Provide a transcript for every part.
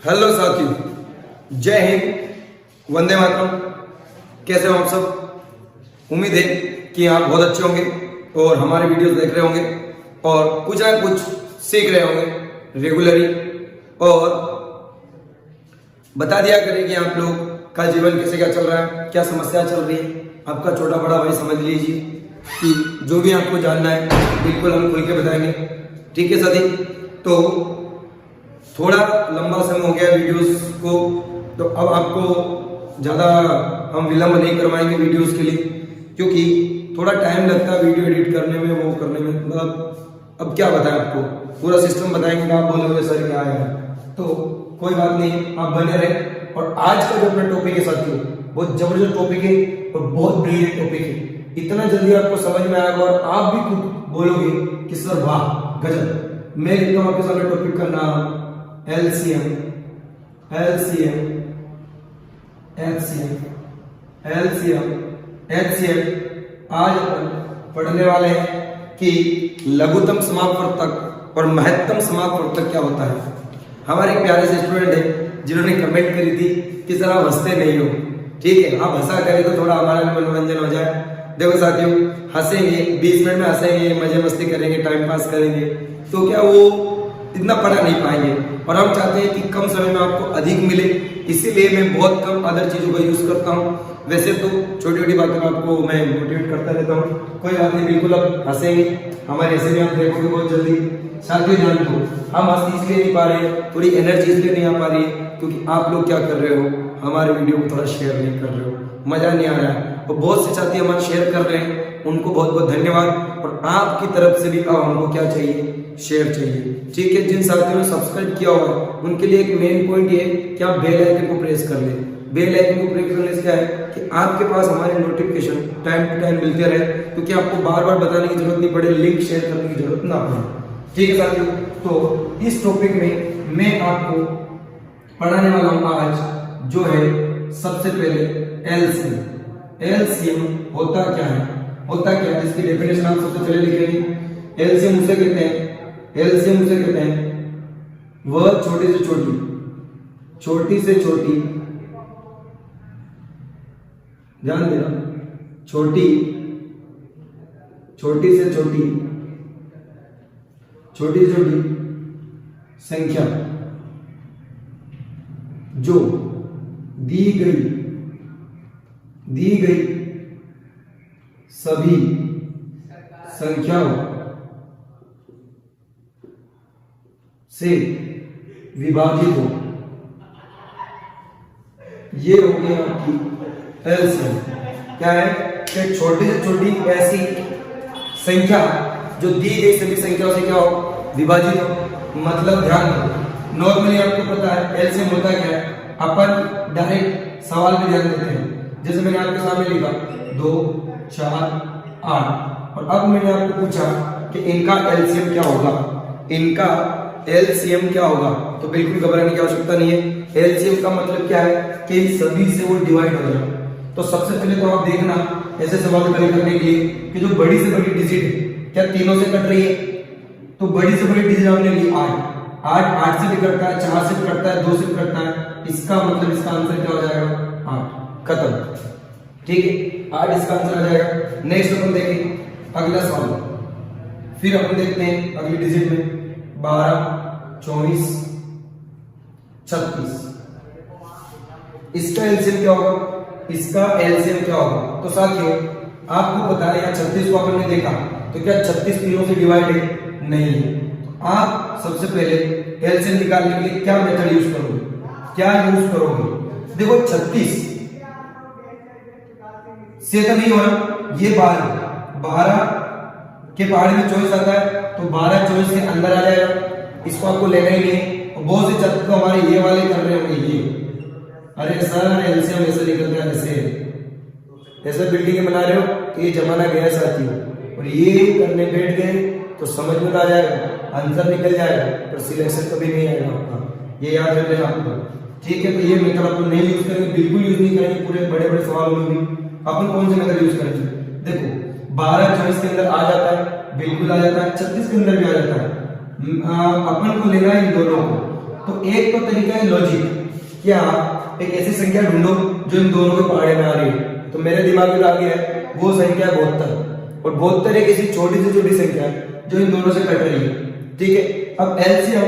Hello साथियों, जय हिंद, वंदे मातरम। कैसे हो आप सब? उम्मीद है कि आप बहुत अच्छे होंगे और हमारे वीडियोस देख रहे होंगे और कुछ ना कुछ सीख रहे होंगे रेगुलरली। और बता दिया करें कि आप लोग का जीवन कैसे क्या चल रहा है, क्या समस्या चल रही है। आपका छोटा बड़ा भाई समझ लीजिए कि जो भी आपको जानना है बिल्कुल हम खुल के बताएंगे। ठीक है साथी? तो थोड़ा लंबा समय हो गया वीडियोस को, तो अब आपको ज़्यादा हम विलंब नहीं करवाएंगे वीडियोस के लिए, क्योंकि थोड़ा टाइम लगता है वीडियो एडिट करने में, वो करने में। मतलब अब क्या बताएं आपको, पूरा सिस्टम बताएंगे तो आप बोलोगे सर क्या है। तो कोई बात नहीं, आप बने रहे। और आज का जो अपना टॉपिक है साथियों, बहुत जबरदस्त टॉपिक है और बहुत ब्रिलियंट टॉपिक है। इतना जल्दी आपको समझ में आएगा और आप भी खुद बोलोगे कि सर वाह गजब। मैं लिखता हूँ आपके सामने टॉपिक का नाम LCM, आज अपन पढ़ने वाले हैं कि लघुतम समापवर्तक और महत्तम समापवर्तक क्या होता है। हमारे एक प्यारे से स्टूडेंट है जिन्होंने कमेंट करी थी कि सर आप हंसते नहीं हो। ठीक है, आप हंसा करें तो थोड़ा हमारा भी मनोरंजन हो जाए। देखो साथियों, हंसेंगे 20 मिनट में, हंसेंगे, मजे मस्ती करेंगे, टाइम पास करेंगे, तो क्या वो इतना पढ़ा नहीं पाएंगे। और हम चाहते हैं कि कम समय में आपको अधिक मिले, इसीलिए मैं बहुत कम अदर चीजों का यूज करता हूँ। वैसे तो छोटी छोटी बातों में आपको मैं मोटिवेट करता रहता हूँ, कोई बात नहीं, बिल्कुल आप हंसेंगे, हमारे ऐसे भी आप देखोगे बहुत जल्दी। साथियों ध्यान दो, हम हंस इसलिए नहीं पा रहे, थोड़ी एनर्जी इसलिए नहीं आ पा रही है क्योंकि आप लोग क्या कर रहे हो, हमारे वीडियो को थोड़ा शेयर नहीं कर रहे हो, मजा नहीं आ रहा है। और बहुत से साथी हमारे शेयर कर रहे हैं, उनको बहुत बहुत धन्यवाद। और आपकी तरफ से भी अब हमको क्या चाहिए, शेयर चाहिए। ठीक है, जिन साथियों ने सब्सक्राइब किया हुआ है उनके लिए एक मेन पॉइंट ये कि आप बेल आइकन को प्रेस कर लें। बेल आइकन को प्रेस करने से क्या है कि आपके पास हमारे नोटिफिकेशन टाइम टू टाइम मिलते रहे, क्योंकि आपको बार बार बताने की जरूरत नहीं पड़े, लिंक शेयर करने की जरूरत ना पड़े। ठीक है साथियों, तो इस टॉपिक में मैं आपको पढ़ाने वाला हूं आज, जो है सबसे पहले एलसीएम होता क्या है, जिसकी डेफिनेशन आप सबसे पहले लिखेंगे। एलसीएम उसे कहते हैं, वह छोटी से छोटी, ध्यान देना, छोटी से छोटी संख्या जो दी गई सभी संख्याओं से विभाजित हो, ये हो गई आपकी एलसीएम। क्या है कि छोटी से छोटी ऐसी संख्या जो दी गई सभी संख्याओं से क्या हो, विभाजित हो। मतलब ध्यान दो, नॉर्मली आपको पता है एलसीएम होता क्या है, अपन डायरेक्ट सवाल में ध्यान देते हैं। जैसे मैंने आपके सामने लिखा 2, 4, 8, और अब मैंने आपको पूछा कि इनका एलसीएम क्या होगा, तो बिल्कुल घबराने की आवश्यकता नहीं है। एलसीएम का मतलब क्या है कि इन सभी से वो डिवाइड हो जाए। तो सबसे पहले तो आप देखना ऐसे सवाल हल करने के लिए कि जो बड़ी से बड़ी डिजिट है क्या तीनों से कट रही है, तो बड़ी से बड़ी डिजिट आपने ली 8 से भी कटता है, 4 से भी कटता है, 2 से भी कटता है। इसका मतलब इसका आंसर क्या हो जाएगा, 8, खत्म। ठीक है, 8 इसका आंसर आ जाएगा। नेक्स्ट अपन देखें अगला सवाल, फिर अपन देखते हैं अगली डिजिट में 12, 24, 36। इसका एलसीएम क्या होगा, तो साथियों आपको पता है यहाँ 36 को अपन ने देखा, तो क्या 36 तीनों से डिवाइड है, नहीं है। आप सबसे पहले एलसीएम निकालने के लिए क्या मेथड यूज करोगे, देखो 36 से तो नहीं हो रहा, ये 12 के पहाड़ी में 24 आता है, तो 12 24 के अंदर आ जाएगा, इसको आपको लेना ही नहीं। और बहुत से छात्र तो हमारे ये वाले कर रहे होंगे, ये अरे सर एलसीएम ऐसे निकलता है, ऐसे बिल्डिंग बना रहे हो, तो ये जमाना गया साथियों। और ये करने बैठ गए तो समझ में आ जाएगा, आंसर निकल जाएगा, पर सिलेक्शन कभी नहीं आएगा आपका, ये याद रख लेना आपको। ठीक है, तो ये मेथड अपन नहीं यूज करेंगे, बिल्कुल यूज नहीं करेंगे। पूरे बड़े बड़े सवालों में भी अपन कौन से मेथड यूज करेंगे, देखो 12 24 के अंदर आ जाता है, बिल्कुल आ जाता है, 36 के अंदर भी आ जाता है। अपन को लेना है इन दोनों को, तो एक तो तरीका है लॉजिक, क्या एक ऐसी संख्या ढूंढो जो इन दोनों के पहाड़े में आ रही है। तो मेरे दिमाग में आ गया है वो संख्या 72, और 72 एक ऐसी छोटी से छोटी संख्या है जो इन दोनों से कट रही है। ठीक है, अब एलसीएम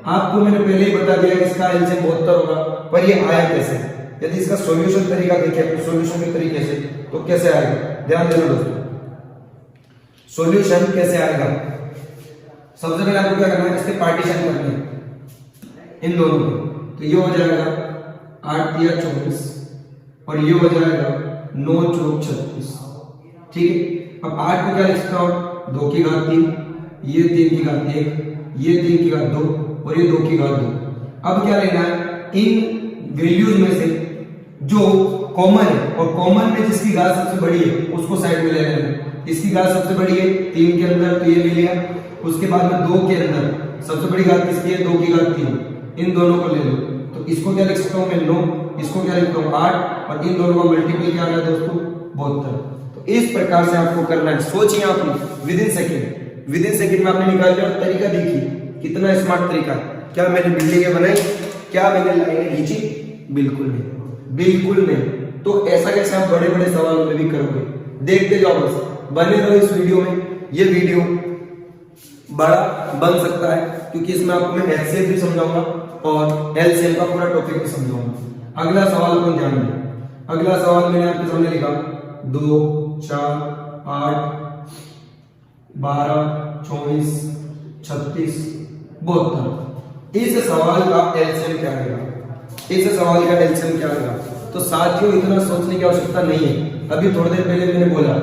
आपको मैंने पहले ही बता दिया कि इसका एलसीएम 72 होगा, पर ये आया कैसे? यदि इसका सॉल्यूशन तरीका देखें तो सॉल्यूशन के तरीके से तो कैसे आएगा, ध्यान देना दोस्तों। सॉल्यूशन कैसे आएगा? सबसे पहले आपको क्या करना है, इसके पार्टीशन करने हैं इन दोनों को। तो ये हो जाएगा 8 या 24 और ये हो जाएगा 9 चौक 36। ठीक है, अब 8 को क्या लिख सकता हूं, 2 की घात 3, ये 3 की घात 1, ये 3 की घात 2 और ये 2 की घात 2। अब क्या लेना है, इन वैल्यूज में से जो कॉमन है, और कॉमन में जिसकी घात सबसे बड़ी है उसको साइड में ले लेना है। इसकी घात सबसे बड़ी है 3 के अंदर, तो ये ले लिया। उसके बाद में 2 के अंदर सबसे बड़ी घात किसकी है, 2 की घात 3, इन दोनों को ले लो। तो इसको क्या लिख सकता हूं मैं, 9, इसको क्या लिखता हूं 8, और इन दोनों का मल्टीपल क्या आ रहा है दोस्तों, 72। तो इस प्रकार से आपको करना है। सोचिए आपने विद इन सेकेंड में आपने निकाल लिया, और तरीका देखिए कितना स्मार्ट तरीका है। क्या मैंने बिल्डिंगें बनाई, क्या मैंने लाइनें खींची? बिल्कुल नहीं, बिल्कुल नहीं। तो ऐसा कैसे आप बड़े बड़े सवालों में भी करोगे? देखते जाओ, बस बने रहो इस वीडियो में। ये वीडियो बड़ा बन सकता है क्योंकि इसमें आपको मैं एचसीएफ भी समझाऊंगा और एलसीएम का पूरा टॉपिक भी समझाऊंगा। अगला सवाल को ध्यान दें। अगला सवाल मैंने आपके सामने लिखा 2, 4, 8, 12, 24, 36, 72। इस सवाल का एलसीएम क्या आएगा? इस सवाल का एलसीएम क्या आएगा? तो साथियों इतना सोचने की आवश्यकता नहीं है। अभी थोड़ी देर पहले मैंने बोला,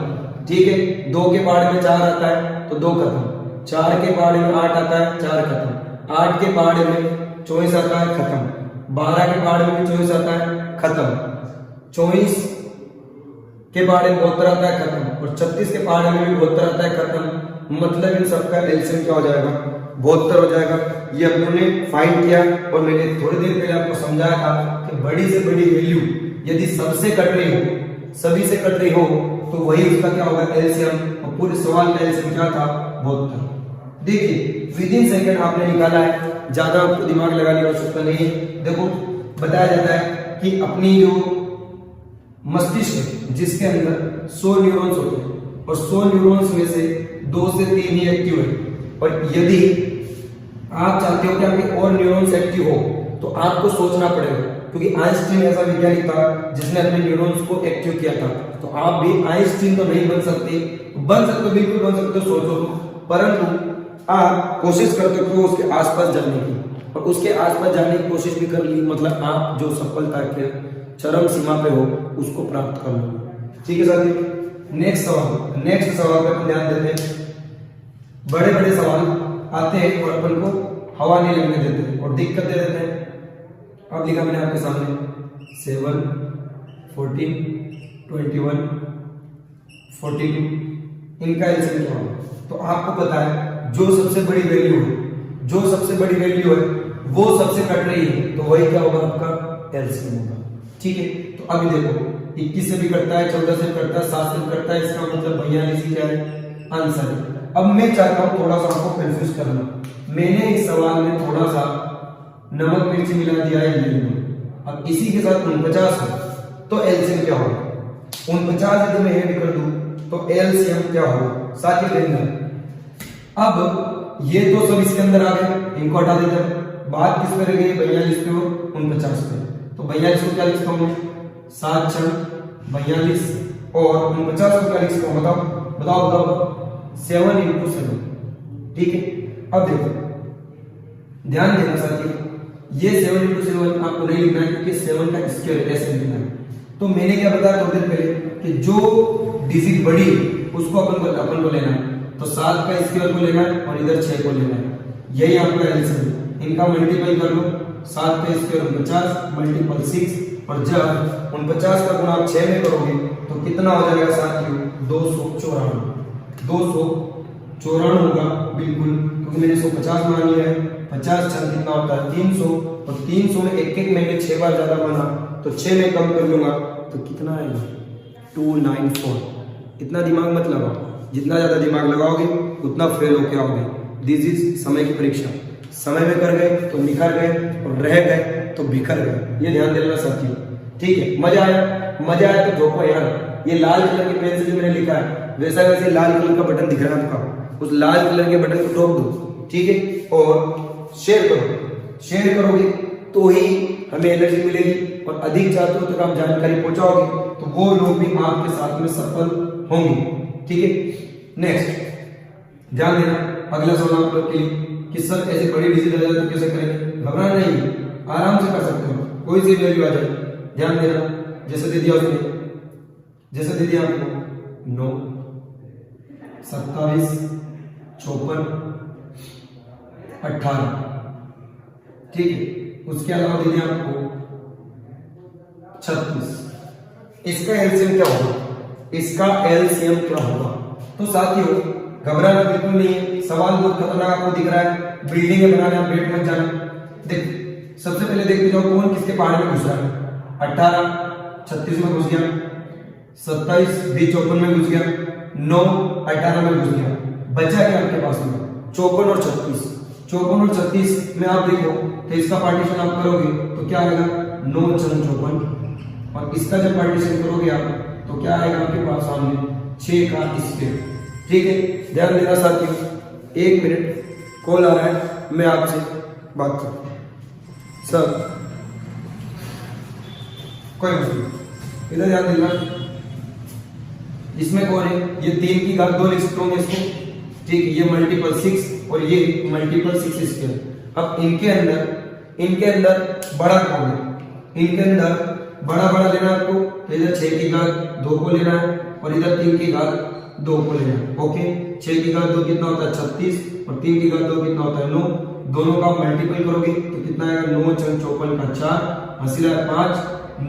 ठीक है, 2 के पहाड़े में 4 आता है तो 2 खत्म, 4 के पहाड़े में 8 आता है 4 खत्म, 8 के पहाड़े में 24 आता है खत्म, 12 के पहाड़े में 24 आता है खत्म, 24 के पहाड़े में 72 आता है खत्म, और 36 के पहाड़े में भी 72 आता है खत्म। मतलब इन सबका एलसीएम क्या हो जाएगा, 72 हो जाएगा। ये हम लोगों ने फाइंड किया, और मैंने थोड़ी देर पहले आपको समझाया था कि बड़ी से बड़ी वैल्यू यदि सबसे कट रही हो, सभी से कट रही हो, तो वही उसका क्या होगा, एलसीएम। और पूरे सवाल का एलसीएम क्या था, 72। देखिए विद इन सेकंड आपने निकाला है, ज्यादा आपको दिमाग लगाने की आवश्यकता नहीं है। देखो बताया जाता है कि अपनी जो मस्तिष्क है जिसके अंदर 100 न्यूरॉन्स होते हैं, और 100 न्यूरॉन्स में से 2 से 3 ही एक्टिव है। और यदि आप चाहते हो कि आपके और न्यूरॉन्स एक्टिव हो तो आपको सोचना पड़ेगा, क्योंकि आइंस्टीन ऐसा वैज्ञानिक था जिसने अपने न्यूरॉन्स को एक्टिव किया था। तो आप भी आइंस्टीन तो नहीं बन सकते, बिल्कुल बन सकते हो, सोचो, परंतु आप कोशिश करते हो उसके आसपास जाने की, और उसके आसपास जाने की कोशिश भी कर ली, मतलब आप जो सफलता के चरम सीमा पे हो उसको प्राप्त कर लो। ठीक है साथी, नेक्स्ट सवाल पे अपन ध्यान देते हैं। बड़े बड़े सवाल आते हैं और अपन को हवा नहीं लगने देते और दिक्कत दे देते हैं। अब लिखा मैंने आपके सामने 7, 14, 21, 42, इनका एलसीएम क्या होगा? तो आपको पता है जो सबसे बड़ी वैल्यू है वो सबसे कट रही है, तो वही क्या होगा, आपका एलसीएम होगा। ठीक है, तो अभी देखो 21 से भी कटता है, 14 से कटता है, 7 से कटता है, इसका मतलब 42 ही क्या है, आंसर है। अब मैं चाहता हूं थोड़ा सा आपको कंफ्यूज करना। मैंने इस सवाल में थोड़ा सा नमक मिर्ची मिला दिया है ये। अब इसी के साथ 49 है तो एलसीएम क्या होगा? 49 यदि मैं ऐड कर दूं तो एलसीएम क्या होगा? साथ ही लेना। अब ये तो सब इसके अंदर आ गए, इनको हटा देते हैं। बात किस पर रह गई, 42 पे और 49 पे। तो 42 को क्या लिख सकता हूं, 7 6 42, और 49 को क्या लिख सकता हूं, बताओ 7 × 7। ठीक है, अब देखो ध्यान देना साथियों, ये 7 × 7 आपको नहीं लिखना है क्योंकि 7 का स्क्वायर ऐसे लिखना है। तो मैंने क्या बताया थोड़ी देर पहले कि जो डिजिट बड़ी उसको अपन को लेना है। तो 7 का स्क्वायर को लेना है और इधर 6 को लेना है, यही आपका एलसीएम। इनका मल्टीपल कर लो, 7 का स्क्वायर 49 मल्टीपल 6, और जब 49 का गुणा आप 6 में करोगे तो कितना हो जाएगा साथियों, 294। 294 होगा बिल्कुल, क्योंकि मैंने 150 मान लिया है। 50 छन कितना होता है, 300, और 300 में एक मैंने 6 बार ज्यादा माना तो 6 में कम कर लूंगा तो कितना आएगा, 294। इतना दिमाग मत लगाओ, जितना ज्यादा दिमाग लगाओगे उतना फेल होके आओगे। दिस इज समय की परीक्षा। समय में कर गए तो निखर गए और रह गए तो बिखर गए। ये ध्यान देना साथियों, ठीक है। मजा आया तो ठोको यार। ये लाल कलर के पेन से जो मैंने लिखा है वैसे लाल कलर का बटन दिख रहा है आपका, उस लाल कलर के बटन को ठोक दो, ठीक है। और शेयर करो, शेयर करोगे तो ही हमें एनर्जी मिलेगी और अधिक छात्रों तक आप जानकारी पहुंचाओगे तो वो लोग भी आपके साथ में सफल होंगे, ठीक है। नेक्स्ट ध्यान देना, अगला सवाल आप लोग के लिए कि सर ऐसे बड़ी डिजिट आ जाए तो कैसे करेंगे? घबराना नहीं, आराम से कर सकते हो, कोई सी वैल्यू आ जाए। ध्यान देना, जैसे दे दिया उसने, जैसे दे दिया आपको 9, 27, 54, 18, ठीक है। उसके अलावा दे दिया आपको 36। इसका एलसीएम क्या होगा? इसका एलसीएम क्या होगा? तो साथियों घबराना बिल्कुल नहीं है, सवाल बहुत खतरनाक आपको दिख रहा है, बिल्डिंग बनाने आप बैठ मत जाना। देख सबसे पहले देखते जाओ कौन किसके पहाड़ में घुस रहा है। 18 36 में घुस गया, 27 भी 54 में घुस गया, 9 18 में घुस गया, बचा क्या आपके पास में? 54 और 36। 54 और 36 में आप देखो तो इसका पार्टीशन आप करोगे तो क्या आएगा? 9 4 54। और इसका जब पार्टीशन करोगे आप तो क्या आएगा आपके पास सामने? 6 का स्क्वायर, ठीक है। ध्यान देना साथियों, 1 मिनट कॉल आ रहा है, मैं आपसे बात करता हूं। सर कोई नहीं, इधर ध्यान देना, इसमें कौन है? ये 3 की घात 2 लिख सकते होंगे इसको, ठीक है। ये मल्टीपल 6 और ये मल्टीपल 6 स्क्वायर। अब इनके अंदर बड़ा कौन है? इनके अंदर बड़ा लेना आपको, तो इधर 6 की घात 2 को लेना है और इधर 3 की घात 2 को लेना है, ओके। 6 की घात 2 कितना होता है? 36 और 3 की घात 2 कितना होता है? 9। दोनों का मल्टीपल करोगे तो कितना आएगा? 9 4 54 का 4 हसीला 5,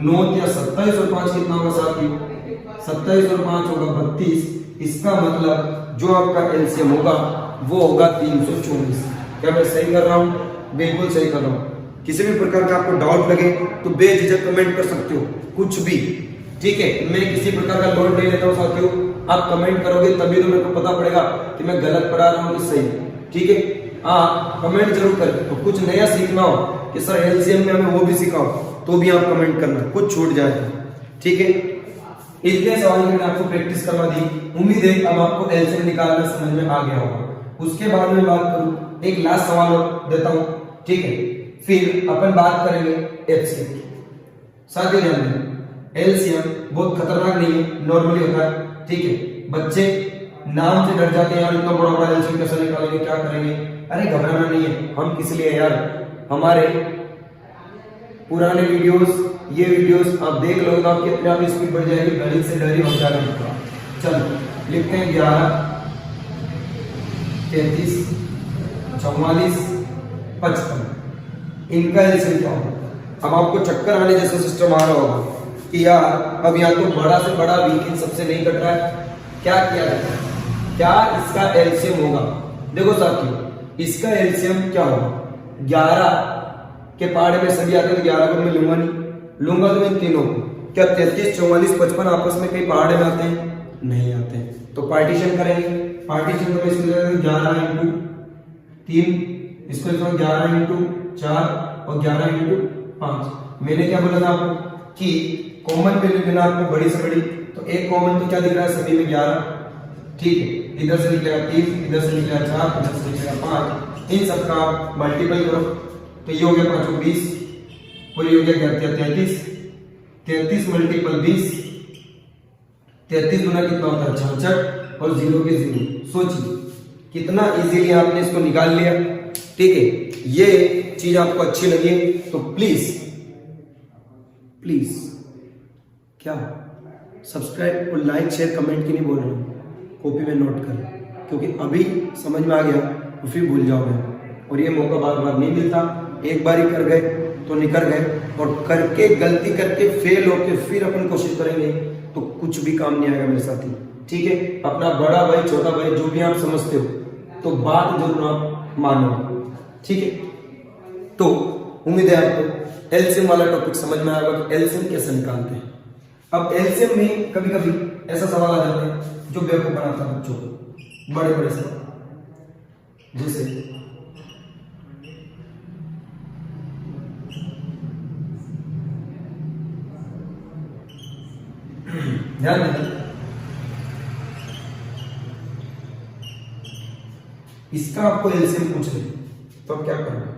9 या 27 और 5 कितना होगा साथियों? 27 और 5 होगा 32। इसका मतलब जो आपका एलसीएम होगा वो होगा 324। क्या मैं सही कर रहा हूँ? बिल्कुल सही कर रहा हूँ। किसी भी प्रकार का आपको डाउट लगे तो बेझिझक कमेंट कर सकते हो, कुछ भी, ठीक है। मैं किसी प्रकार का लोड नहीं लेता हूँ साथियों, आप कमेंट करोगे तभी तो मेरे को पता पड़ेगा कि मैं गलत पढ़ा रहा हूँ कि सही, ठीक है। हाँ कमेंट जरूर करें। तो कुछ नया सीखना हो कि सर एलसीएम में हमें वो भी सिखाओ तो भी आप कमेंट करना, कुछ छूट जाए, ठीक है। इतने सवाल मैंने आपको प्रैक्टिस करवा दी, उम्मीद है अब आपको एलसीएम निकालना समझ में आ गया होगा। उसके बाद में बात करूं, एक लास्ट सवाल और देता हूं, ठीक है, फिर अपन बात करेंगे एचसीएम। साथियों ध्यान दें, एलसीएम बहुत खतरनाक नहीं है, नॉर्मली होता है, ठीक है। बच्चे नाम से डर जाते हैं, यार इतना बड़ा एलसीएम कैसे निकालेंगे, क्या करेंगे? अरे घबराना नहीं है, हम किस लिए यार, हमारे पुराने वीडियोस, ये वीडियोस आप देख लो तो आपकी अपने आप स्पीड बढ़ जाएगी, गणित से डर ही हो जाएगा। चलो लिखते हैं 11 33 44 55, इनका एलसीएम क्या होगा? अब आपको चक्कर आने जैसा सिस्टम आ रहा होगा कि यार अब यहाँ तो बड़ा से बड़ा वीक सबसे नहीं कट रहा है, क्या किया जाए? क्या इसका एलसीएम होगा? देखो साथियों इसका एलसीएम क्या होगा? 11 के पहाड़े में सभी आते हैं तो 11 को मैं लूंगा तो मैं तीनों को। क्या 33 44 55 आपस में कई पहाड़े में आते हैं? नहीं आते हैं। तो पार्टीशन करेंगे, पार्टीशन में इसको 11 इंटू 3, इसको 11 इंटू 4 और 11 इंटू 5। मैंने क्या बोला था आपको कि कॉमन वैल्यू लेना आपको बड़ी से बड़ी, तो एक कॉमन तो क्या दिख रहा है सभी में 11, ठीक है। इधर से निकलेगा 3, इधर से निकलेगा 4, इधर से निकलेगा 5, इन सबका आप मल्टीपल करो तो ये हो गया 5 और 20 और ये हो गया 33, 33 मल्टीपल 20, 33 गुना कितना होता है? 66 और 0 के 0। सोचिए कितना इजीली आपने इसको निकाल लिया, ठीक है। ये चीज आपको अच्छी लगी तो प्लीज क्या सब्सक्राइब और लाइक शेयर कमेंट की नहीं बोल रहा हूं, कॉपी में नोट कर, क्योंकि अभी समझ में आ गया तो फिर भूल जाओगे और ये मौका बार बार नहीं मिलता। एक बार ही कर गए तो निकल गए, और करके गलती करके फेल होके फिर अपन कोशिश करेंगे तो कुछ भी काम नहीं आएगा मेरे साथी, ठीक है। अपना बड़ा भाई छोटा भाई जो भी आप समझते हो तो बात जरूर आप मानो, ठीक है। तो उम्मीद है आपको एलसीएम वाला टॉपिक समझ में आएगा कि एलसीएम कैसे निकालते हैं। अब एलसीएम में कभी कभी ऐसा सवाल आ जाता है जो बेवकूफ बनाता है बच्चों को, बड़े सवाल, जैसे ध्यान देना, इसका आपको एलसीएम पूछ ले तो आप क्या करोगे?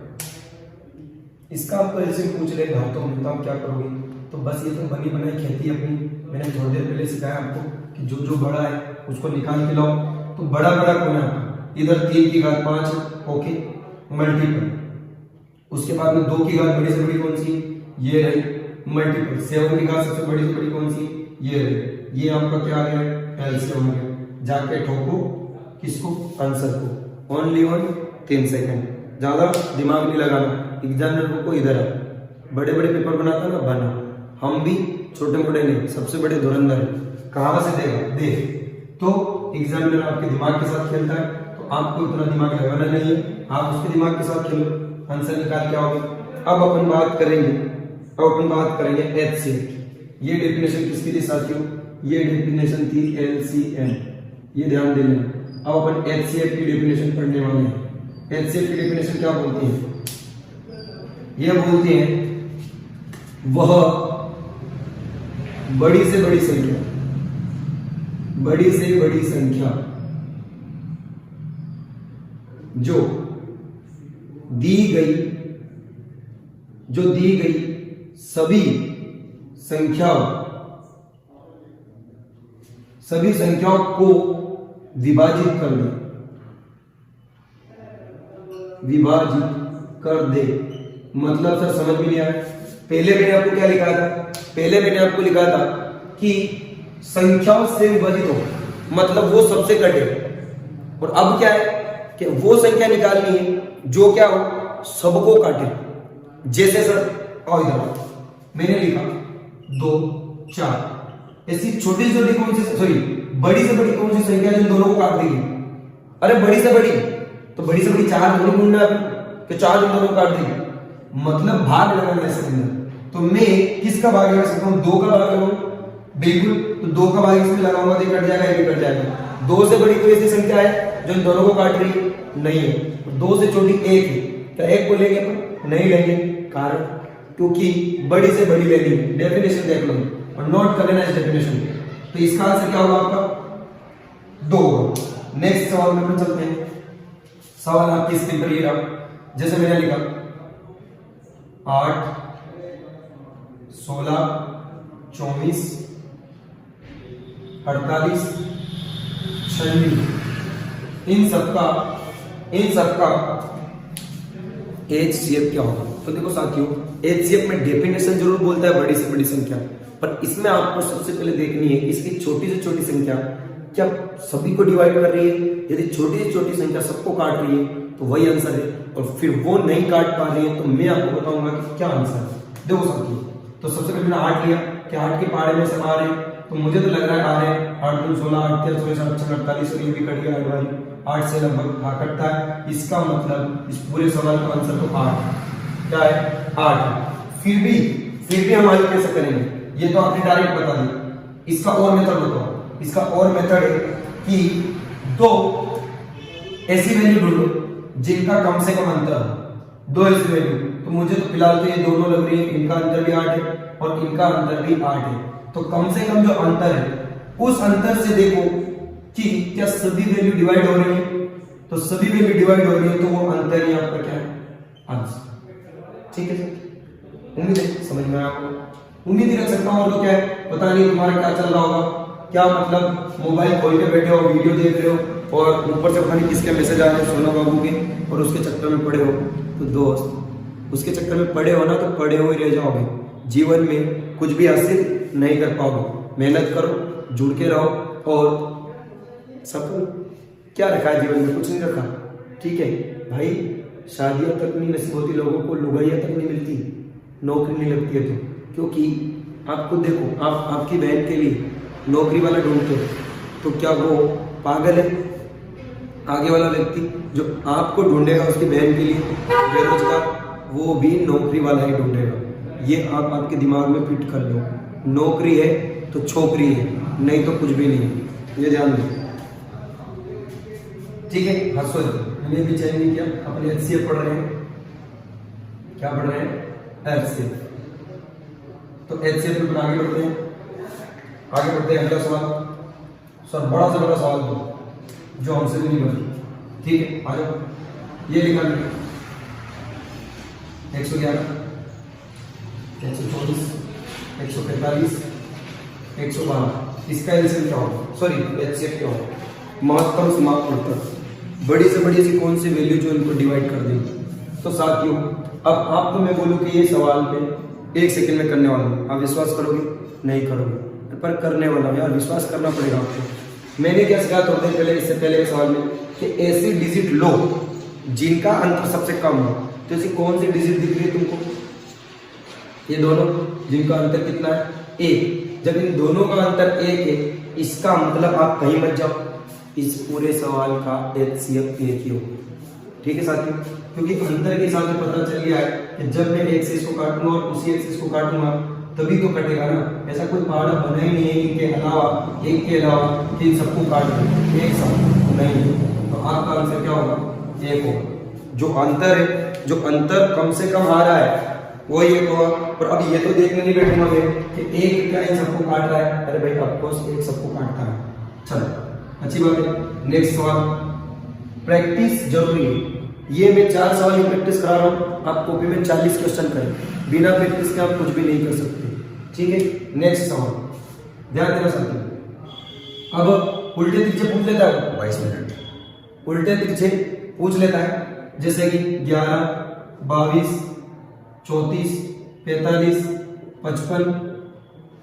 इसका आपको एलसीएम पूछ ले घातों में तो आप क्या करोगे? तो बस ये तो बनी बनाई खेती अपनी, मैंने थोड़ी देर पहले सिखाया आपको कि जो जो बड़ा है उसको निकाल के लाओ। तो बड़ा बड़ा कौन है आपका? इधर 3 की घात 5, ओके, मल्टीपल। उसके बाद में 2 की घात बड़ी से बड़ी कौन सी? ये रही, मल्टीपल। 7 की घात सबसे बड़ी से बड़ी कौन सी? ये रही। ये आपका क्या आ गया? एलसीएम आ गया। जाके ठोको किसको? आंसर को। ओनली ऑन 3 सेकंड, ज्यादा दिमाग नहीं लगाना। एग्जामिनर को इधर है, बड़े बड़े पेपर बनाता है ना, बना। हम भी छोटे मोटे नहीं, सबसे बड़े धुरंधर। कहां से देगा? दे। तो एग्जामिनर आपके दिमाग के साथ खेलता है, तो आपको इतना दिमाग लगाना नहीं है, आप उसके दिमाग के साथ खेलो, आंसर निकाल के आओगे। अब अपन बात करेंगे HCF। ये डेफिनेशन किसकी थी साथियों? ये डेफिनेशन थी LCM, ये ध्यान देना। अब अपन HCF की डेफिनेशन पढ़ने वाले हैं। HCF की डेफिनेशन क्या बोलती है? ये बोलती है वह बड़ी से बड़ी संख्या जो दी गई सभी संख्याओं को विभाजित कर दे। मतलब सर समझ में नहीं आया। पहले मैंने आपको क्या लिखा था? पहले मैंने आपको लिखा था कि संख्याओं से विभाजित हो, मतलब वो सबसे कटे। और अब क्या है कि वो संख्या निकालनी है जो क्या हो? सबको काटे। जैसे सर आओ इधर, मैंने लिखा 2, 4। ऐसी छोटी से छोटी कौन सी, सॉरी बड़ी से बड़ी कौन सी संख्या जिन दोनों को काट देगी? अरे बड़ी से बड़ी, तो बड़ी से बड़ी 4 दोनों ढूंढना है कि 4 दोनों को काट देगी। मतलब भाग लगाना है इसके अंदर। तो मैं किसका भाग लगा सकता हूं? 2 का भाग लगाऊं, बिल्कुल। तो 2 का भाग इसमें लगाऊंगा तो कट जाएगा, ये भी कट जाएगा। 2 से बड़ी कोई ऐसी संख्या है जो इन दोनों को काट रही है? नहीं है। 2 से छोटी 1 है, क्या 1 को लेंगे अपन? नहीं लेंगे। कारण क्योंकि बड़ी से बड़ी लेनी। डेफिनेशन देख लो और नोट कर लेना इस डेफिनेशन। तो इसका आंसर क्या होगा आपका? 2 होगा। नेक्स्ट सवाल में अपन चलते हैं। सवाल आपकी स्क्रीन पर ये रहा, जैसे मैंने लिखा 8, 16, 24, 48, 96, इन सबका HCF क्या होगा? तो देखो साथियों, HCF में डेफिनेशन जरूर बोलता है बड़ी से बड़ी संख्या, पर इसमें आपको सबसे पहले देखनी है इसकी छोटी से छोटी संख्या क्या सभी को डिवाइड कर रही है। यदि छोटी से छोटी संख्या सबको काट रही है तो वही आंसर है, और फिर वो नहीं काट पा रही है तो मैं आपको बताऊंगा कि क्या आंसर है। देखो साथियों, तो सबसे पहले मैंने 8 लिया कि 8 के पहाड़े में से आ रहे हैं, तो मुझे तो लग रहा है आ रहे हैं 8 2 16, 8 3 16 7 48, और ये भी कट गया 8 से लगभग कटता है। इसका मतलब इस पूरे सवाल का आंसर तो 8 क्या है? 8। फिर भी हम आगे कैसे करेंगे? ये तो आपने डायरेक्ट बता दिया। इसका और मेथड बताओ। इसका और मेथड है कि 2 ऐसी वैल्यू ढूंढो जिनका कम से कम अंतर हो। 2 ऐसी वैल्यू, तो मुझे तो फिलहाल तो ये दोनों लग रही है, इनका अंतर भी 8 है और इनका अंतर भी 8 है। तो कम से कम जो अंतर है उस अंतर से देखो कि क्या सभी वैल्यू डिवाइड हो रही है। तो सभी वैल्यू डिवाइड हो रही है तो वो अंतर ही आपका क्या है? आंसर। ठीक है सर, उम्मीद है समझ में आपको। उम्मीद ही रख सकता हूं। और तो क्या है, पता नहीं तुम्हारा क्या चल रहा होगा, क्या मतलब मोबाइल खोल के बैठे हो, वीडियो देख रहे हो और ऊपर से पता नहीं किसके मैसेज आ रहे हैं सोना बाबू के, और उसके चक्कर में पड़े हो। तो दोस्त उसके चक्कर में पड़े हो ना, तो पड़े हुए रह जाओगे, जीवन में कुछ भी हासिल नहीं कर पाओगे। मेहनत करो, जुड़ के रहो, और सफल क्या रखा है जीवन में? कुछ नहीं रखा। ठीक है भाई, शादियां तक नहीं नसीब होती लोगों को, लुगाइयां तक नहीं मिलती, नौकरी नहीं लगती है। तो क्योंकि आपको देखो, आप आपकी बहन के लिए नौकरी वाला ढूंढते हो, तो क्या वो पागल है? आगे वाला व्यक्ति जो आपको ढूंढेगा उसकी बहन के लिए बेरोजगार, वो भी नौकरी वाला ही ढूंढेगा। ये आप आपके दिमाग में फिट कर लो। नौकरी है तो छोकरी है, नहीं तो कुछ भी नहीं है। ये ध्यान दो। ठीक है, हंसो। मैंने भी चयन नहीं किया, अपने HCF पढ़ रहे हैं। क्या पढ़ रहे हैं? HCF। तो HCF में आगे बढ़ते हैं। आगे बढ़ते हैं अगला सवाल। सर बड़ा से बड़ा सवाल दो जो हमसे भी नहीं बनी, ठीक है आ जाओ। ये लिखा है 111, 124, 145, 112, इसका एलसीएम क्या होगा, सॉरी एचसीएफ क्या होगा, महत्तम समाप्त उत्तर। बड़ी से बड़ी ऐसी कौन सी वैल्यू जो इनको डिवाइड कर देगी। तो साथियों अब आपको मैं बोलूं कि ये सवाल पे 1 सेकंड में करने वाला हूं, आप विश्वास करोगे नहीं करोगे, पर करने वाला हूं यार, विश्वास करना पड़ेगा आपको। मैंने क्या सिखाया थोड़ी देर पहले, इससे पहले के सवाल में, कि ऐसी डिजिट लो जिनका अंतर सबसे कम हो। तो ऐसी कौन सी डिजिट दिख रही है तुमको, ये दोनों जिनका अंतर कितना है 1। जब इन दोनों का अंतर 1 है, इसका मतलब आप कहीं मत जाओ, इस पूरे सवाल का एचसीएफ 1 ही होगा, ठीक है साथियों। क्योंकि अंतर के हिसाब से पता चल गया है कि जब मैं एक से इसको काटूंगा और उसी एक से इसको काटूंगा तभी तो कटेगा ना। ऐसा कोई पहाड़ बना ही नहीं है इनके अलावा, एक के अलावा, कि इन सबको काट दे एक साथ नहीं। तो आपका आंसर क्या होगा 1 होगा। जो अंतर है, जो अंतर कम से कम आ रहा है वो 1 होगा। और अब ये तो देखने नहीं बैठूंगा मैं कि एक क्या इन सबको काट रहा है, अरे भाई ऑफकोर्स एक सबको काटता है। चलो अच्छी बात है। नेक्स्ट सवाल, प्रैक्टिस जरूरी है। ये मैं 4 सवाल की प्रैक्टिस करा रहा हूँ, आप कॉपी में 40 क्वेश्चन करें, बिना प्रैक्टिस के आप कुछ भी नहीं कर सकते, ठीक है। नेक्स्ट सवाल ध्यान देना साथियों। अब उल्टे तिरछे पूछ लेता है 22 मिनट, उल्टे तिरछे पूछ लेता है, जैसे कि 11, 22, 34, 45, 55,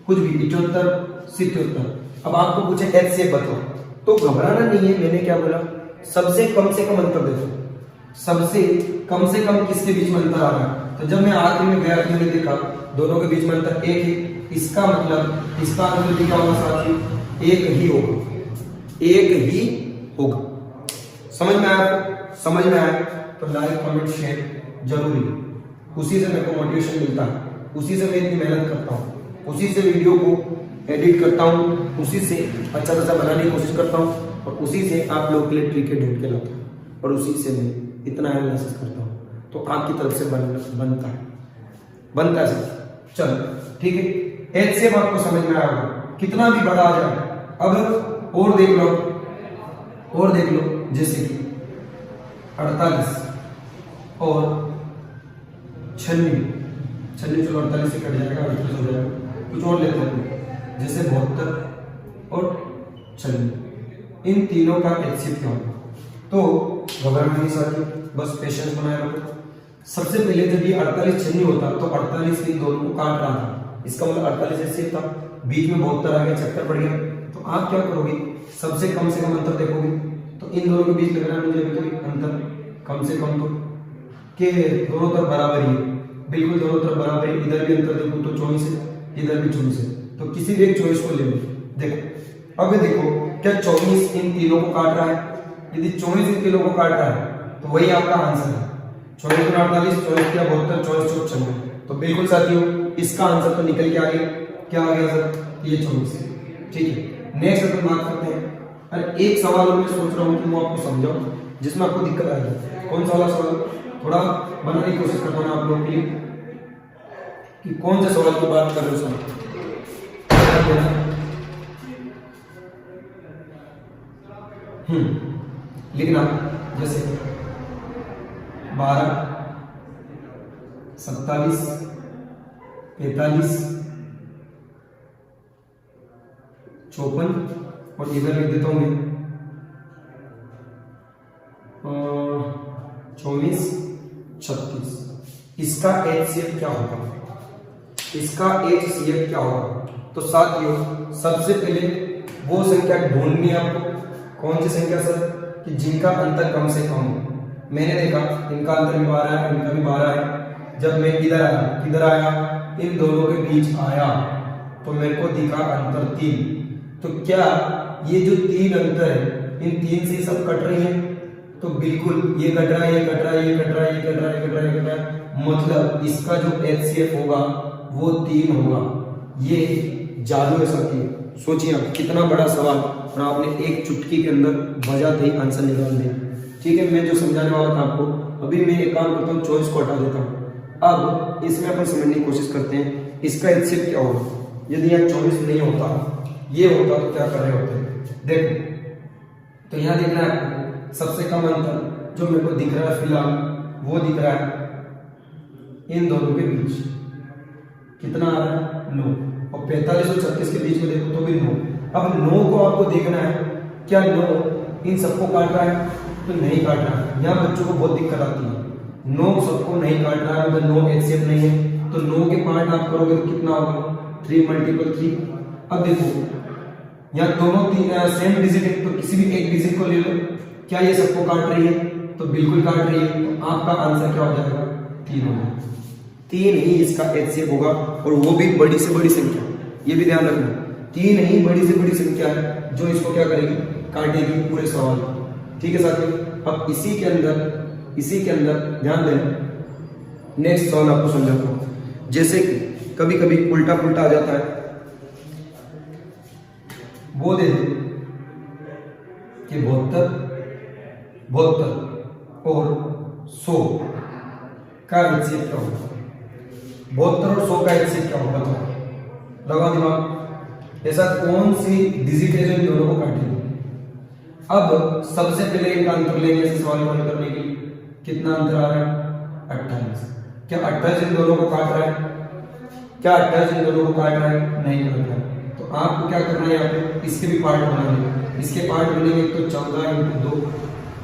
कुछ भी 78, 77। अब आपको पूछे एचसीएफ बताओ, तो घबराना नहीं है। मैंने क्या बोला, सबसे कम अंतर देखो, सबसे कम से कम किसके बीच में अंतर आ रहा है। तो जब मैं आखिरी में गया तो मैंने देखा दोनों के बीच में अंतर 1 है, इसका मतलब इसका अंतर भी क्या होगा साथियों, 1 ही होगा, 1 ही होगा। समझ में आया आपको? समझ में आया तो लाइक कमेंट शेयर जरूरी, उसी से मेरे को मोटिवेशन मिलता है, उसी से मैं इतनी मेहनत करता हूँ, उसी से वीडियो को एडिट करता हूँ, उसी से अच्छा बनाने की कोशिश करता हूँ, और उसी से आप लोगों के लिए ट्रिकेट ढूंढ के लाता हूँ, और उसी से मैं इतना एनालिसिस करता हूँ। तो आपकी तरफ से बनता है सर। चलो ठीक है, एचसीएफ आपको समझ में आया होगा, कितना भी बड़ा आ जाए। अब और देख लो, जैसे कि 48 और 96, चलो 48 से कट जाएगा, 38 हो जाएगा, कुछ और लेते हैं, जैसे 72 और 96, इन तीनों का एचसीएफ क्या होगा। तो घबराना नहीं साथियों, बस पेशेंस बनाए रखो। सबसे पहले जब ये 48 छन्नी होता तो 48 इन दोनों को काट रहा था, इसका मतलब 48 एचसीएफ था, बीच में 72 आ गया, चक्कर पड़ गया। तो आप क्या करोगे, सबसे कम अंतर देखोगे, तो इन दोनों के बीच लगना मुझे अंतर कम से कम तो के दोनों तरफ बराबर ही है, बिल्कुल दोनों तरफ बराबर है। इधर भी अंतर देखो तो 24 है, इधर भी 24 है, तो किसी भी एक 24 को ले लो। देखो अब देखो, क्या 24 इन तीनों को काट रहा है? यदि 24 इन तीनों को काट रहा है तो वही आपका आंसर है। 24 में 48, 24 क्या 72, 24 24 96। तो बिल्कुल साथियों इसका आंसर तो निकल के आ गया, क्या आ गया सर, ये 24, ठीक है। नेक्स्ट अपन बात करते हैं। अरे एक सवाल और मैं सोच रहा हूँ कि मैं आपको समझाऊं जिसमें आपको दिक्कत आएगी। कौन सा वाला सवाल, थोड़ा बनाने की कोशिश करता हूँ आप लोगों के लिए कि कौन से सवाल की बात कर रहे हो सर। लिखना, जैसे 12, 27, 45, 54, और इधर लिख देता हूं मैं 24, 36। इसका एचसीएफ क्या होगा, इसका एचसीएफ क्या होगा। तो साथियों सबसे पहले वो संख्या ढूंढनी है आपको, कौन सी संख्या सर, कि जिनका अंतर कम से कम हो। मैंने देखा इनका अंतर भी 12 है, इनका भी 12 है। जब मैं इधर आया, इन दोनों के बीच आया तो मेरे को दिखा अंतर 3। तो क्या ये जो 3 अंतर है, इन 3 से सब कट रही है? तो बिल्कुल ये कट रहा है, ये कट रहा है, ये कट रहा है, ये कट रहा है, ये कट रहा है, ये कट रहा है। मतलब इसका जो एचसीएफ होगा वो 3 होगा। ये जादू है साथियों। सोचिए आप, कितना बड़ा सवाल और आपने एक चुटकी के अंदर बजाते ही आंसर निकाल दिया। ठीक है, मैं जो समझाने वाला था आपको, अभी मैं एक काम करता हूँ, 24 को हटा देता हूँ। अब इसमें अपन समझने की कोशिश करते हैं इसका एचसीएफ क्या होगा। यदि यहाँ 24 नहीं होता ये होता तो क्या कर रहे होते। देखो तो यहाँ दिख रहा है आपको सबसे कम अंतर जो मेरे को दिख रहा है फिलहाल वो दिख रहा है इन दोनों के बीच, कितना आ रहा है 9, और 45 और 36 के बीच में देखो तो भी 9। अब 9 को आपको देखना है क्या 9 इन सबको काट रहा है, तो नहीं काट रहा है। यहाँ बच्चों को बहुत दिक्कत आती है, 9 सबको नहीं काट रहा है, अगर 9 एचसीएफ नहीं है तो 9 के पार्ट आप करोगे तो कितना होगा 3 × 3। अब देखो यहाँ दोनों सेम डिजिट है तो किसी भी एक डिजिट को ले लो, क्या ये सबको काट रही है, तो बिल्कुल काट रही है, तो आपका आंसर क्या हो जाएगा 3 होगा। 3 ही इसका एचसीएफ होगा, और वो भी बड़ी से बड़ी संख्या, ये भी ध्यान रखना 3 ही बड़ी से बड़ी संख्या है जो इसको क्या करेगी काटेगी पूरे सवाल। ठीक है साथियों, अब इसी के अंदर ध्यान देना नेक्स्ट सवाल आपको समझाता हूं। जैसे कि कभी कभी उल्टा पुल्टा आ जाता है, वो दे दे कि 72 और 100 का एचसीएफ क्या होगा, 72 और 100 का एचसीएफ क्या होगा, बताओ, लगाओ दिमाग। ऐसा कौन सी डिजिट है जो इन दोनों को काटेगी। अब सबसे पहले इनका अंतर लेंगे इस सवाल को हल करने के लिए, कितना अंतर आ रहा है 28। क्या 28 इन दोनों को काट रहा है, क्या 28 इन दोनों को काट रहा है, नहीं काट रहा है। तो आपको क्या करना है यहाँ पे इसके भी पार्ट बनाने, इसके पार्ट बनेंगे तो 14 × 2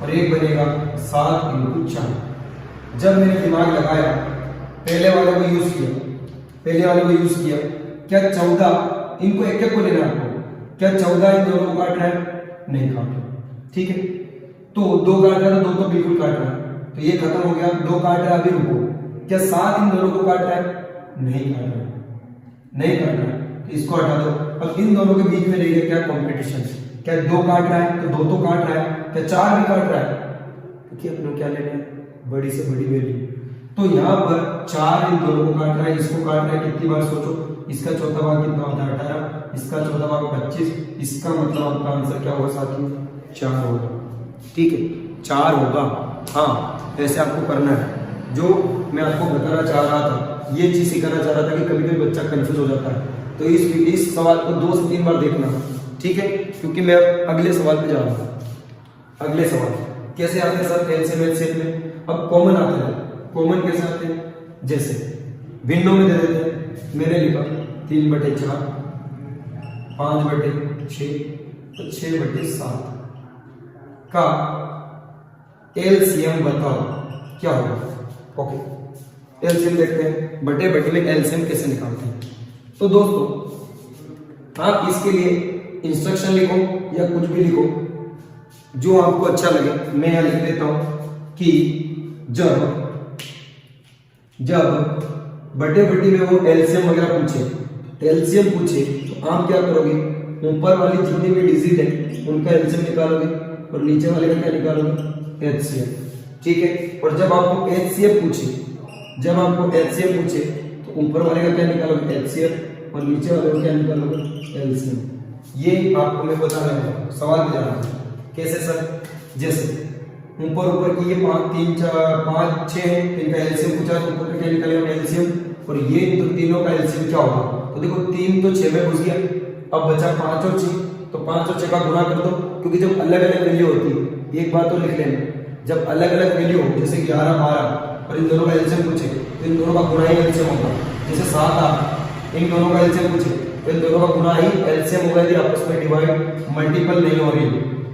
और एक बनेगा 7 × 4। जब मैंने दिमाग लगाया पहले वाले को यूज किया, क्या 14 इनको एक एक को लेना आपको, क्या 14 इन दोनों को काट रहा है, नहीं काट रहा। ठीक है, तो 2 काट रहा है तो 2 तो बिल्कुल काट रहा है, तो ये खत्म हो गया। 2 काट रहा है, अभी रुको, क्या 7 इन दोनों को काट रहा है, नहीं काट रहा है, तो इसको हटा दो। अब इन दोनों के बीच में रह गया क्या कंपटीशन, क्या 2 काट रहा है तो 2 तो काट रहा है, क्या 4 भी काट रहा है, क्योंकि अपने क्या लेना है बड़ी से बड़ी वैल्यू। तो यहाँ पर 4 इन दोनों को काट रहा है, इसको काट रहा है, कितनी बार सोचो, इसका चौथा भाग कितना होता है 18, इसका चौथा भाग 25, इसका मतलब आपका आंसर क्या होगा साथियों 4 होगा। ठीक है 4 होगा। हाँ ऐसे आपको करना है, जो मैं आपको बताना चाह रहा था, ये चीज सिखाना चाह रहा था कि कभी कभी बच्चा कंफ्यूज हो जाता है, तो इस सवाल को 2 से 3 बार देखना। ठीक है, क्योंकि मैं अगले सवाल पे जा रहा हूँ। अगले सवाल कैसे आते हैं सर, एलसीएम में अब कॉमन आते हैं। कॉमन कैसे आते हैं, जैसे भिन्नों में दे देते हैं, मैंने लिखा 3/4, 5/6 तो 6/7 का एलसीएम बताओ क्या होगा। ओके एलसीएम देखते हैं, बटे बटे में एलसीएम कैसे निकालते हैं। तो दोस्तों आप इसके लिए इंस्ट्रक्शन लिखो या कुछ भी लिखो जो आपको अच्छा लगे। मैं यहां लिख देता हूं कि जब बटे बटी में वो एलसीएम वगैरह पूछे तो आप क्या करोगे, ऊपर वाली जितनी भी डिजिट है उनका एलसीएम निकालोगे और नीचे वाले का क्या निकालोगे एचसीएफ। ठीक है, और जब आपको एचसीएफ पूछे तो ऊपर वाले का क्या निकालोगे एचसीएफ और नीचे वाले का क्या निकालोगे एलसीएम। ये आपको मैं बता रहा हूँ, सवाल दे रहा हूँ कैसे सर, जैसे ऊपर की ये 5 3 4 5 6 इनका एलसीएम पूछा तो ऊपर का क्या निकालेगा एलसीएम, और ये तो तीनों का एलसीएम क्या होगा। तो देखो 3 तो 6 में घुस गया, अब बचा 5 और 6, तो 5 और 6 का गुणा कर दो, क्योंकि जब अलग अलग वैल्यू होती है, एक बात तो लिख लेना, जब अलग अलग वैल्यू हो जैसे 11 12 और इन दोनों का एलसीएम पूछे तो इन दोनों का गुणा ही एलसीएम होगा। जैसे 7 8 इन दोनों का एलसीएम पूछे तो इन दोनों का गुणा ही एलसीएम होगा, यदि आपस में डिवाइड मल्टीपल नहीं हो रही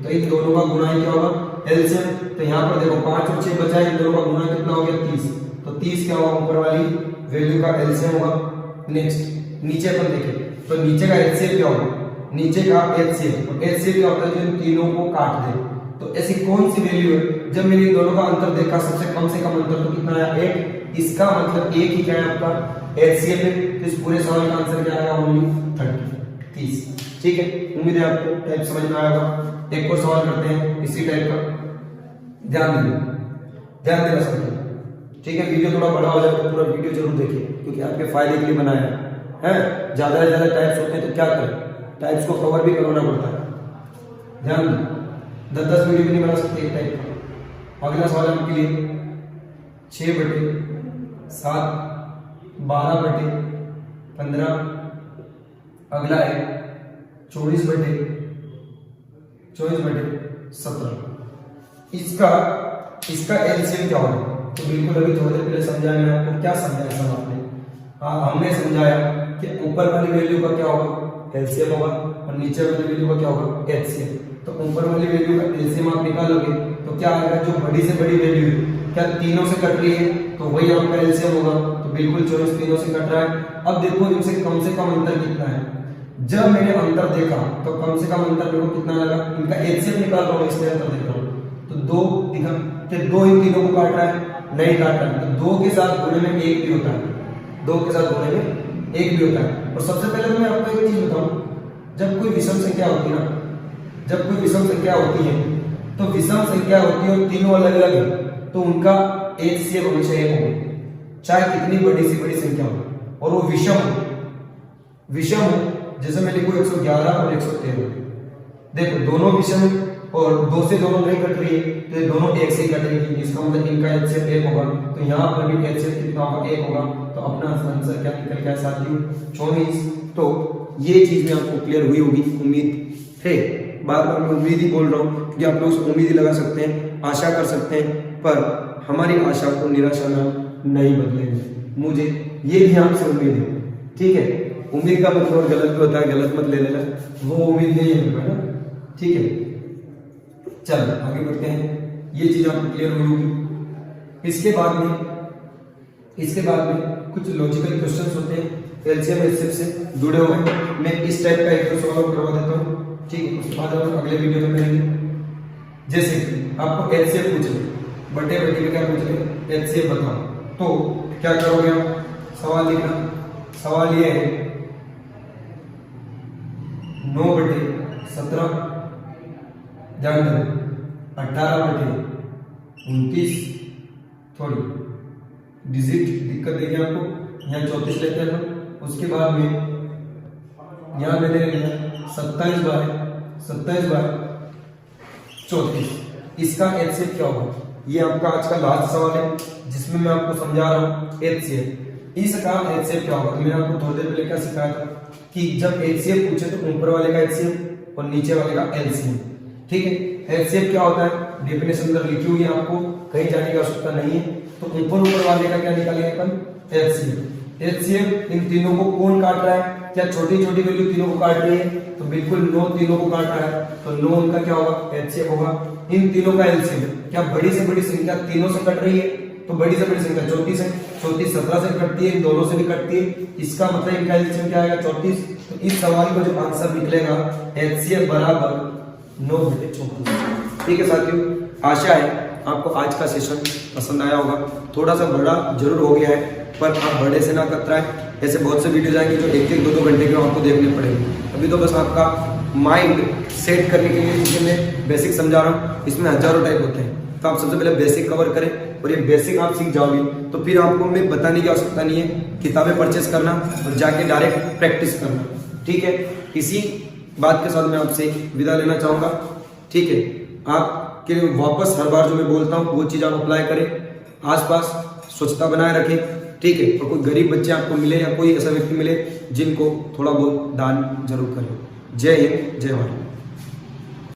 तो इन दोनों का गुणा ही क्या होगा एलसीएम। तो यहाँ पर देखो 5 और 6 बचा है, इन दोनों का गुणा कितना हो गया 30, तो 30 क्या होगा ऊपर वाली वैल्यू का एलसीएम होगा। नेक्स्ट नीचे अपन देखें तो नीचे का एचसीएफ क्या होगा, नीचे का एचसीएफ, और एचसीएफ क्या होता है जो इन तीनों को काट दे। तो ऐसी कौन सी वैल्यू है, जब मैंने इन दोनों का अंतर देखा सबसे कम से कम अंतर तो कितना आया 1, इसका मतलब एक ही क्या है आपका एचसीएफ है, तो इस पूरे सवाल का आंसर क्या आएगा ओनली 30। ठीक है, उम्मीद है आपको टाइप समझ में आया होगा। एक और सवाल करते हैं इसी टाइप का, ध्यान देना सबको। ठीक है, वीडियो थोड़ा बड़ा हो जाए तो पूरा वीडियो जरूर देखिए, क्योंकि आपके फायदे के लिए बनाया है। ज्यादा से ज्यादा टाइप्स होते हैं तो क्या करें, टाइप्स को कवर भी करवाना पड़ता है। ध्यान दो 10 वीडियो भी नहीं बना सकते एक टाइप का। अगला सवाल आपके लिए 6/7 12/15, अगला है 24/17। इसका एलसीएम क्या होगा? तो बिल्कुल अभी थोड़ी देर पहले समझाया मैंने आपको। क्या समझाया सब आपने? हमने समझाया कि ऊपर वाली वैल्यू का क्या होगा? एलसीएम होगा, और नीचे वाली वैल्यू का क्या होगा? एचसीएफ। तो ऊपर वाली वैल्यू का एलसीएम आप निकालोगे तो क्या आएगा? जो बड़ी से बड़ी वैल्यू है, क्या तीनों से कट रही है तो वही आपका एलसीएम होगा। तो बिल्कुल 24 तीनों से कट रहा है। अब देखो इनसे कम से कम अंतर कितना है। जब मैंने अंतर देखा तो कम से कम अंतर मेरे को कितना लगा? इनका एचसीएफ निकाल रहा हूँ, इसलिए अंतर देख रहा हूँ। तो 2 दिखा कि 2 इन तीनों को काट रहा है, नहीं काट रहा है। तो 2 के साथ गुणे में 1 भी होता है, 2 के साथ गुणे में 1 भी होता है। और सबसे पहले तो मैं आपको एक चीज बताऊं, जब कोई विषम संख्या होती है ना, जब कोई विषम संख्या होती है तो विषम संख्या होती है और तीनों अलग अलग है, तो उनका एचसीएफ हमेशा 1 होगा, चाहे कितनी बड़ी से बड़ी संख्या हो। और वो विषम हो, जैसे मैं लिखूं 111 और 113। देखो दोनों विषम और 2 से दोनों नहीं कट रही है, तो ये दोनों 1 से कट रही है। इसका मतलब इनका एचसीएफ 1 होगा, तो यहाँ पर भी एचसीएफ कितना होगा? 1 होगा। तो अपना आंसर क्या निकल गया साथियों? 24। तो ये चीज में आपको क्लियर हुई होगी, उम्मीद है। बार बार मैं उम्मीद ही बोल रहा हूँ क्योंकि आप लोग उम्मीद ही लगा सकते हैं, आशा कर सकते हैं, पर हमारी आशा को निराशा में नहीं बदलेंगे। मुझे ये भी आपसे उम्मीद है, ठीक है? उम्मीद का मतलब गलत भी होता है, गलत मत ले लेना, वो उम्मीद नहीं है ना, ठीक है? चलो आगे बढ़ते हैं। ये चीज आपको क्लियर हुई होगी। इसके बाद में कुछ लॉजिकल क्वेश्चंस होते हैं एलसीएम एचसीएफ से जुड़े हुए। मैं इस टाइप का एक सॉल्व करवा देता हूँ, ठीक है? उसके बाद हम अगले वीडियो में करेंगे। जैसे आपको एचसीएफ पूछे, बटे में क्या पूछे? एचसीएफ बताओ, तो क्या करोगे आप? सवाल लिखना। सवाल ये है 9/17, ध्यान देना 18/29, थोड़ी डिजिट दिक्कत देगी आपको, यहाँ 34 लेते हैं। उसके बाद में यहाँ मैंने 27/34। इसका एचसीएफ क्या होगा? ये आपका आज का लास्ट सवाल है जिसमें मैं आपको समझा रहा हूँ एचसीएफ। इसका एचसीएफ क्या होगा? तो मैंने आपको थोड़ी देर पहले क्या सिखाया था कि जब एचसीएफ पूछे तो ऊपर वाले का एचसीएफ और नीचे वाले का एलसीएम, ठीक है? एचसीएफ क्या होता है? डेफिनेशन अंदर लिखी हुई है, आपको कहीं जाने की आवश्यकता नहीं है। तो ऊपर वाले का क्या निकालेंगे अपन? एचसीएफ। एचसीएफ इन तीनों को कौन काट रहा है? क्या छोटी छोटी वैल्यू तीनों को काट रही है? तो बिल्कुल 9 तीनों को काट रहा है, तो 9 उनका क्या होगा? एचसीएफ होगा। इन तीनों का एलसीएम, क्या बड़ी से बड़ी संख्या तीनों से कट रही है? तो बड़ी से बड़ी संख्या 34 है, 34 17 से कटती है, इन दोनों से भी कटती है। इसका मतलब इनका एलसीएम क्या आएगा? 34। तो इस सवाल का जो आंसर निकलेगा एचसीएफ बराबर 9/34। ठीक है साथियों, आशा है आपको आज का सेशन पसंद आया होगा। थोड़ा सा बड़ा जरूर हो गया है, पर आप बड़े से ना कतराएं। ऐसे बहुत से वीडियो आएंगे जो 1-1 2-2 घंटे के आपको देखने पड़ेंगे। अभी तो बस आपका माइंड सेट करने के लिए जिसे मैं बेसिक समझा रहा हूँ। इसमें हजारों टाइप होते हैं, तो आप सबसे पहले बेसिक कवर करें, और ये बेसिक आप सीख जाओगे तो फिर आपको मैं बताने की आवश्यकता नहीं है, किताबें परचेस करना और जाके डायरेक्ट प्रैक्टिस करना, ठीक है? इसी बात के साथ मैं आपसे विदा लेना चाहूंगा, ठीक है? आपके वापस हर बार जो मैं बोलता हूँ वो चीज आप अप्लाई करें, आसपास स्वच्छता बनाए रखें, ठीक है? और कोई गरीब बच्चे आपको मिले या कोई ऐसा व्यक्ति मिले जिनको थोड़ा बहुत दान जरूर करें। जय हिंद, जय भारत।